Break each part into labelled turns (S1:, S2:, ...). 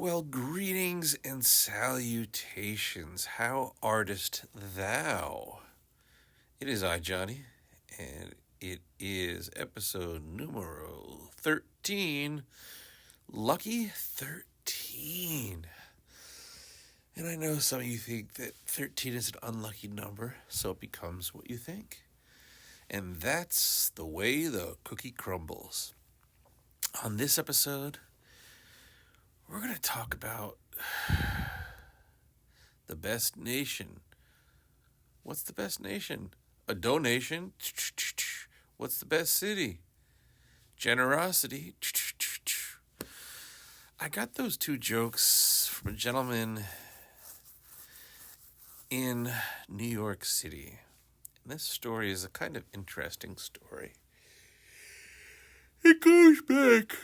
S1: Well, greetings and salutations. How artist thou? It is I, Johnny, and it is episode numero 13. Lucky 13. And I know some of you think that 13 is an unlucky number, so it becomes what you think. And that's the way the cookie crumbles. On this episode, we're going to talk about the best nation. What's the best nation? A donation. What's the best city? Generosity. I got those two jokes from a gentleman in New York City. And this story is a kind of interesting story. It goes back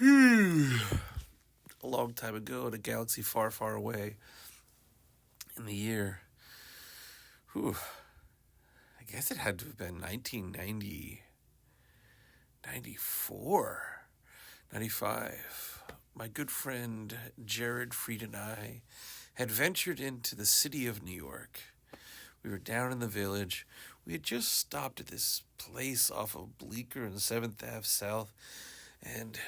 S1: a long time ago in a galaxy far, far away in the year, I guess it had to have been 1990, 94, 95. My good friend Jared Fried and I had ventured into the city of New York. We were down in the Village. We had just stopped at this place off of Bleecker and 7th Ave South, and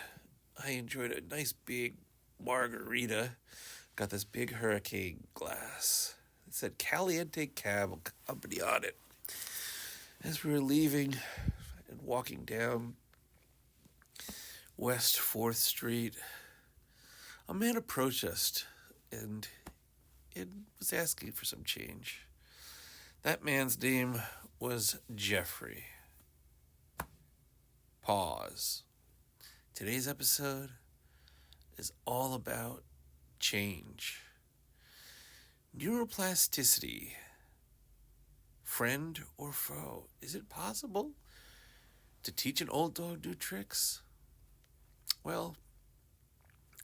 S1: I enjoyed a nice big margarita. Got this big hurricane glass. It said Caliente Cab Co on it. As we were leaving and walking down West 4th Street, a man approached us and it was asking for some change. That man's name was Jeffrey. Pause. Today's episode is all about change. Neuroplasticity. Friend or foe? Is it possible to teach an old dog new tricks? Well,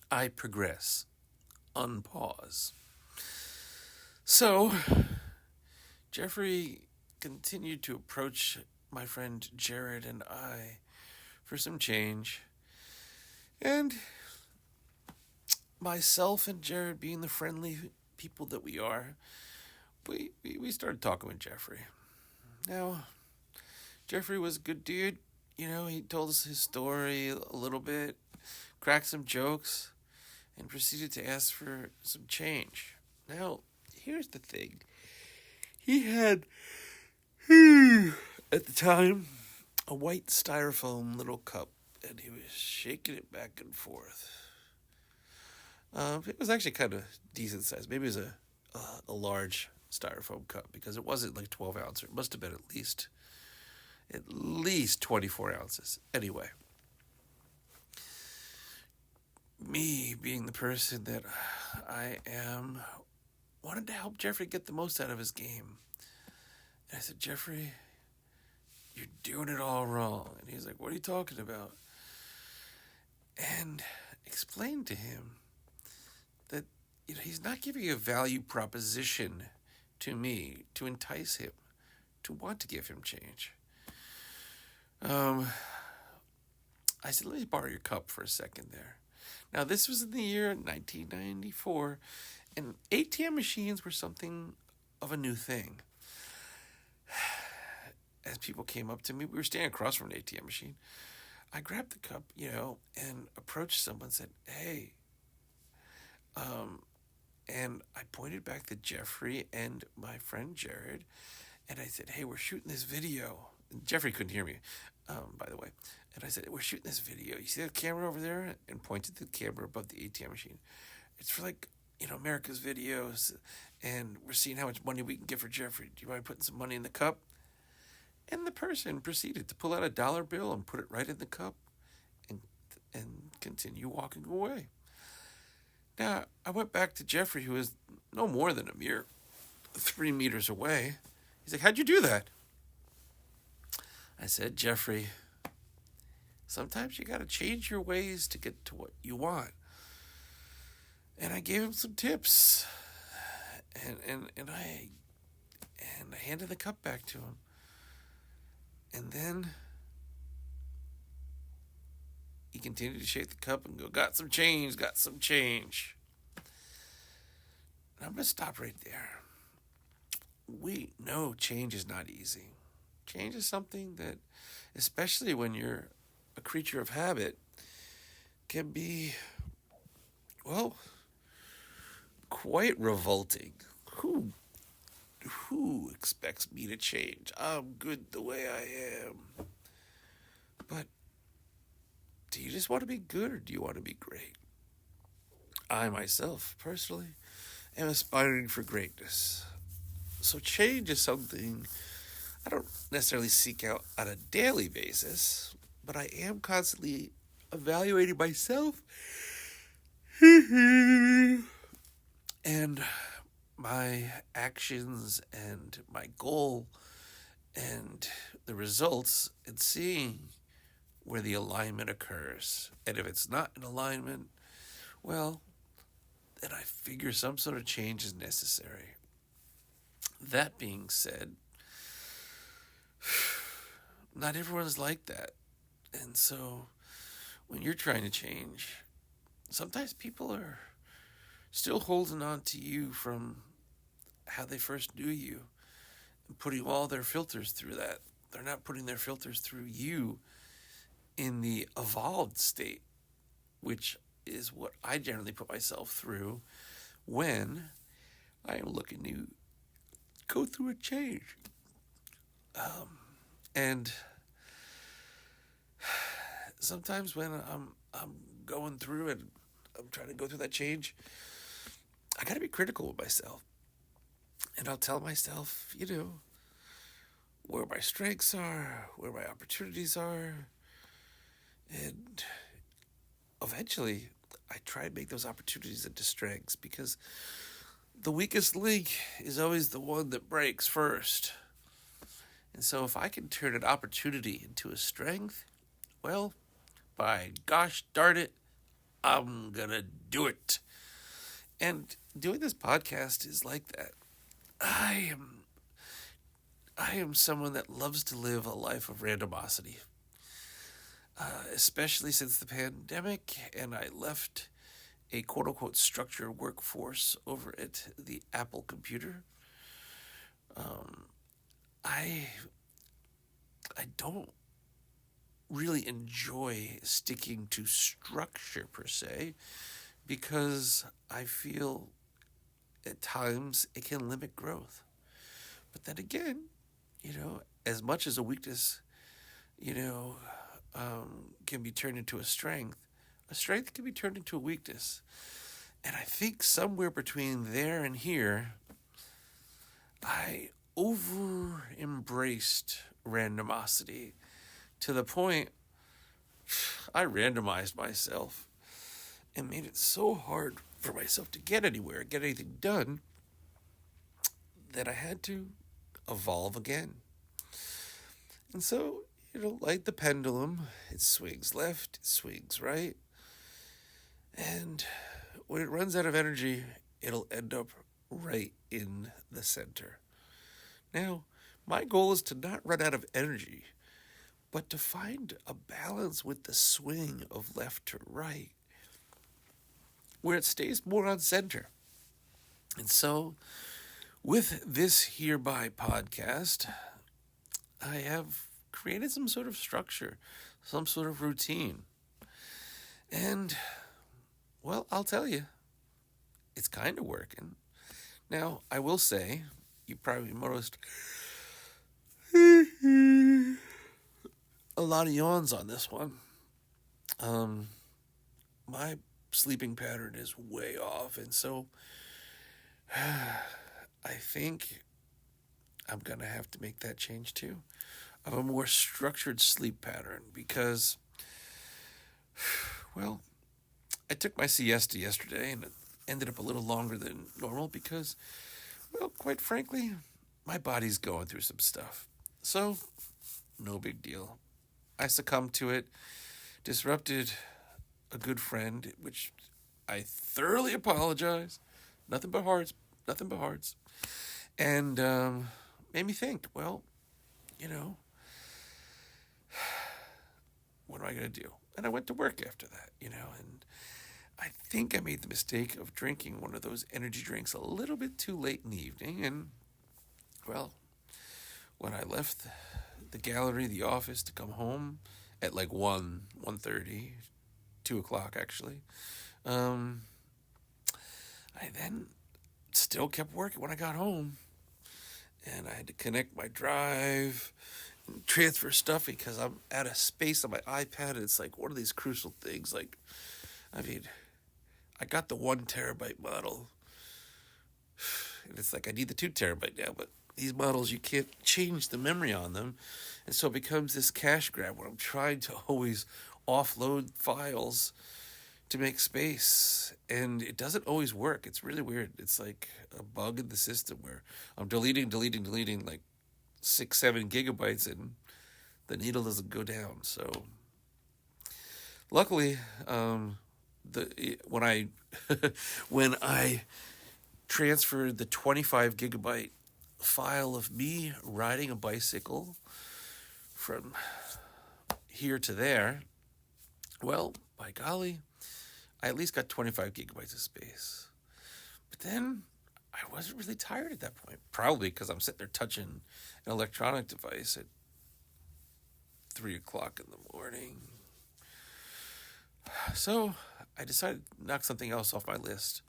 S1: I progress. Unpause. So, Jeffrey continued to approach my friend Jared and I for some change. And myself and Jared, being the friendly people that we are, we started talking with Jeffrey. Now, Jeffrey was a good dude. You know, he told us his story a little bit, cracked some jokes, and proceeded to ask for some change. Now, here's the thing. He had, at the time, a white styrofoam little cup, and he was shaking it back and forth. It was actually kind of decent size. Maybe it was a large styrofoam cup, because it wasn't like 12 ounce. It must have been at least 24 ounces. Anyway, me being the person that I am, wanted to help Jeffrey get the most out of his game. And I said, Jeffrey, you're doing it all wrong. And he's like, what are you talking about? And explained to him that he's not giving a value proposition to me to entice him to want to give him change. I said, let me borrow your cup for a second there. Now, this was in the year 1994, and ATM machines were something of a new thing. As people came up to me, we were standing across from an ATM machine. I grabbed the cup, and approached someone and said, hey. And I pointed back to Jeffrey and my friend Jared, and I said, hey, we're shooting this video. And Jeffrey couldn't hear me, by the way. And I said, we're shooting this video. You see that camera over there? And pointed to the camera above the ATM machine. It's for America's videos, and we're seeing how much money we can get for Jeffrey. Do you mind putting some money in the cup? And the person proceeded to pull out a dollar bill and put it right in the cup and continue walking away. Now, I went back to Jeffrey, who was no more than a mere 3 meters away. He's like, how'd you do that? I said, Jeffrey, sometimes you got to change your ways to get to what you want. And I gave him some tips. And I handed the cup back to him. And then he continued to shake the cup and go, got some change. And I'm going to stop right there. We know change is not easy. Change is something that, especially when you're a creature of habit, can be, well, quite revolting. Who expects me to change? I'm good the way I am. But do you just want to be good or do you want to be great? I myself, personally, am aspiring for greatness. So change is something I don't necessarily seek out on a daily basis, but I am constantly evaluating myself and my actions and my goal and the results and seeing where the alignment occurs. And if it's not in alignment, well, then I figure some sort of change is necessary. That being said, not everyone's like that. And so when you're trying to change, sometimes people are still holding on to you from how they first knew you and putting all their filters through that. They're not putting their filters through you in the evolved state, which is what I generally put myself through when I am looking to go through a change. And sometimes when I'm going through and I'm trying to go through that change, I got to be critical of myself. And I'll tell myself, where my strengths are, where my opportunities are. And eventually, I try and make those opportunities into strengths because the weakest link is always the one that breaks first. And so if I can turn an opportunity into a strength, well, by gosh darn it, I'm going to do it. And doing this podcast is like that. I am someone that loves to live a life of randomosity, especially since the pandemic, and I left a quote-unquote structured workforce over at the Apple computer. I don't really enjoy sticking to structure per se because I feel at times it can limit growth. But then again, as much as a weakness, can be turned into a strength can be turned into a weakness. And I think somewhere between there and here, I over-embraced randomosity to the point I randomized myself and made it so hard for myself to get anywhere, get anything done, that I had to evolve again. And so, like the pendulum, it swings left, it swings right. And when it runs out of energy, it'll end up right in the center. Now, my goal is to not run out of energy, but to find a balance with the swing of left to right, where it stays more on center. And so, with this hereby podcast, I have created some sort of structure, some sort of routine. And, well, I'll tell you, it's kind of working. Now, I will say, you probably noticed a lot of yawns on this one. My sleeping pattern is way off, and so I think I'm going to have to make that change too. Of a more structured sleep pattern because, well, I took my siesta yesterday and it ended up a little longer than normal because, well, quite frankly, my body's going through some stuff. So, no big deal. I succumbed to it, disrupted a good friend, which I thoroughly apologize. Nothing but hearts. And made me think, well, what am I going to do? And I went to work after that, and I think I made the mistake of drinking one of those energy drinks a little bit too late in the evening, and, well, when I left the gallery, the office, to come home at like 1:30, 2 o'clock actually, um, I then still kept working when I got home, and I had to connect my drive and transfer stuff because I'm out of space on my iPad, and it's like one of these crucial things. Like, I mean, I got the 1 terabyte model, and it's like I need the 2 terabyte now, but these models, you can't change the memory on them, and so it becomes this cash grab where I'm trying to always offload files to make space, and it doesn't always work. It's really weird. It's like a bug in the system where I'm deleting like 6-7 gigabytes, and the needle doesn't go down. So luckily, when I when I transferred the 25 gigabyte file of me riding a bicycle from here to there, well, by golly, I at least got 25 gigabytes of space. But then I wasn't really tired at that point. Probably because I'm sitting there touching an electronic device at 3 o'clock in the morning. So I decided to knock something else off my list,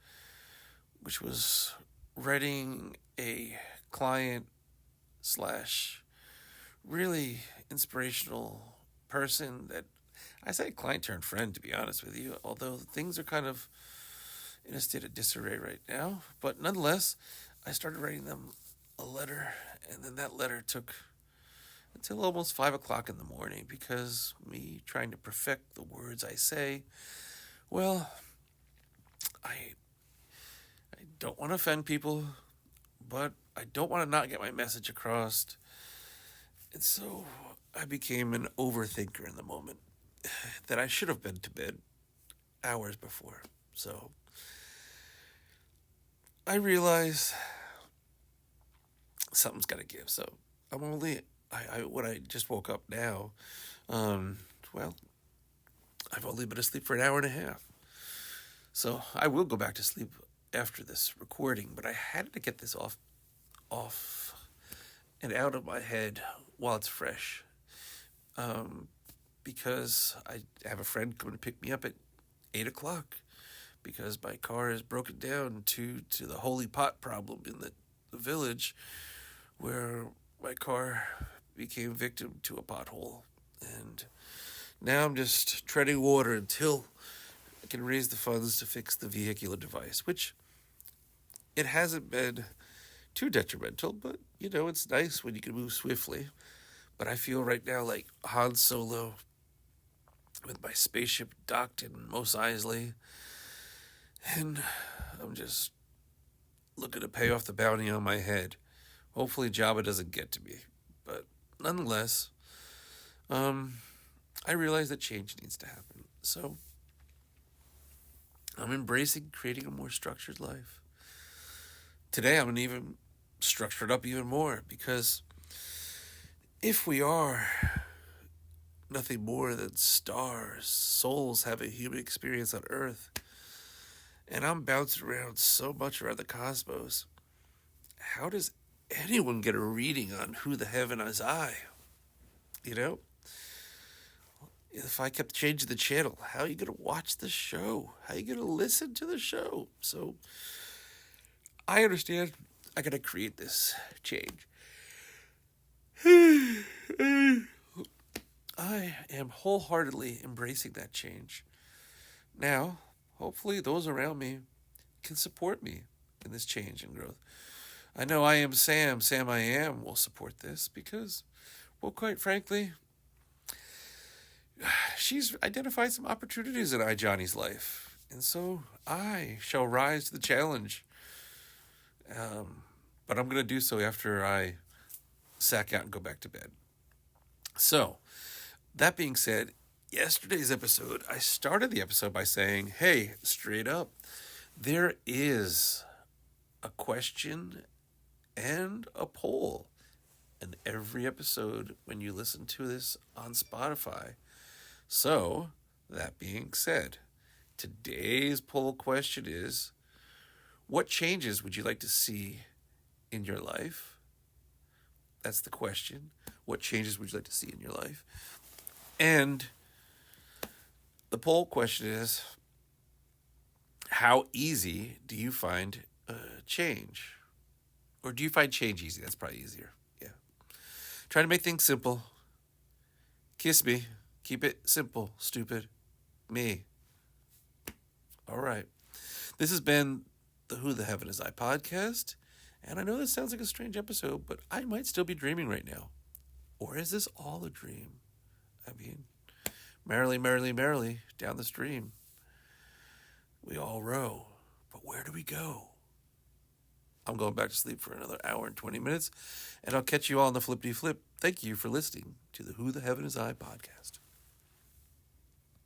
S1: which was writing a client slash really inspirational person that I say client turned friend, to be honest with you, although things are kind of in a state of disarray right now. But nonetheless, I started writing them a letter, and then that letter took until almost 5 o'clock in the morning because me trying to perfect the words I say, well, I don't want to offend people, but I don't want to not get my message across. And so I became an overthinker in the moment that I should have been to bed hours before. So I realize something's got to give. So I'm only, when I just woke up now, well, I've only been asleep for an hour and a half. So I will go back to sleep after this recording, but I had to get this off and out of my head while it's fresh. Because I have a friend coming to pick me up at 8 o'clock because my car is broken down to the holy pot problem in the village where my car became victim to a pothole. And now I'm just treading water until I can raise the funds to fix the vehicular device, which it hasn't been too detrimental, but, you know, it's nice when you can move swiftly. But I feel right now like Han Solo with my spaceship docked in Mos Eisley, and I'm just looking to pay off the bounty on my head. Hopefully Jabba doesn't get to me, but nonetheless, I realize that change needs to happen. So I'm embracing creating a more structured life. Today I'm going to even structure it up even more, because if we are nothing more than stars, souls having a human experience on Earth, and I'm bouncing around so much around the cosmos, how does anyone get a reading on who the heaven is I? You know? If I kept changing the channel, how are you going to watch the show? How are you going to listen to the show? So I understand I got to create this change. I am wholeheartedly embracing that change. Now, hopefully those around me can support me in this change and growth. I know I Am Sam I Am will support this because, well, quite frankly, she's identified some opportunities in Johnny's life. And so I shall rise to the challenge. But I'm going to do so after I sack out and go back to bed. So, that being said, yesterday's episode, I started the episode by saying, hey, straight up, there is a question and a poll in every episode when you listen to this on Spotify. So, that being said, Today's poll question is, what changes would you like to see in your life? That's the question. What changes would you like to see in your life? And the poll question is, how easy do you find change? Or do you find change easy? That's probably easier. Yeah. Try to make things simple. Kiss me. Keep it simple, stupid. Me. All right. This has been the Who the Heaven Is I podcast. And I know this sounds like a strange episode, but I might still be dreaming right now. Or is this all a dream? I mean, merrily, merrily, merrily, down the stream, we all row. But where do we go? I'm going back to sleep for another hour and 20 minutes, and I'll catch you all on the flippity flip. Thank you for listening to the Who the Heaven Is I podcast.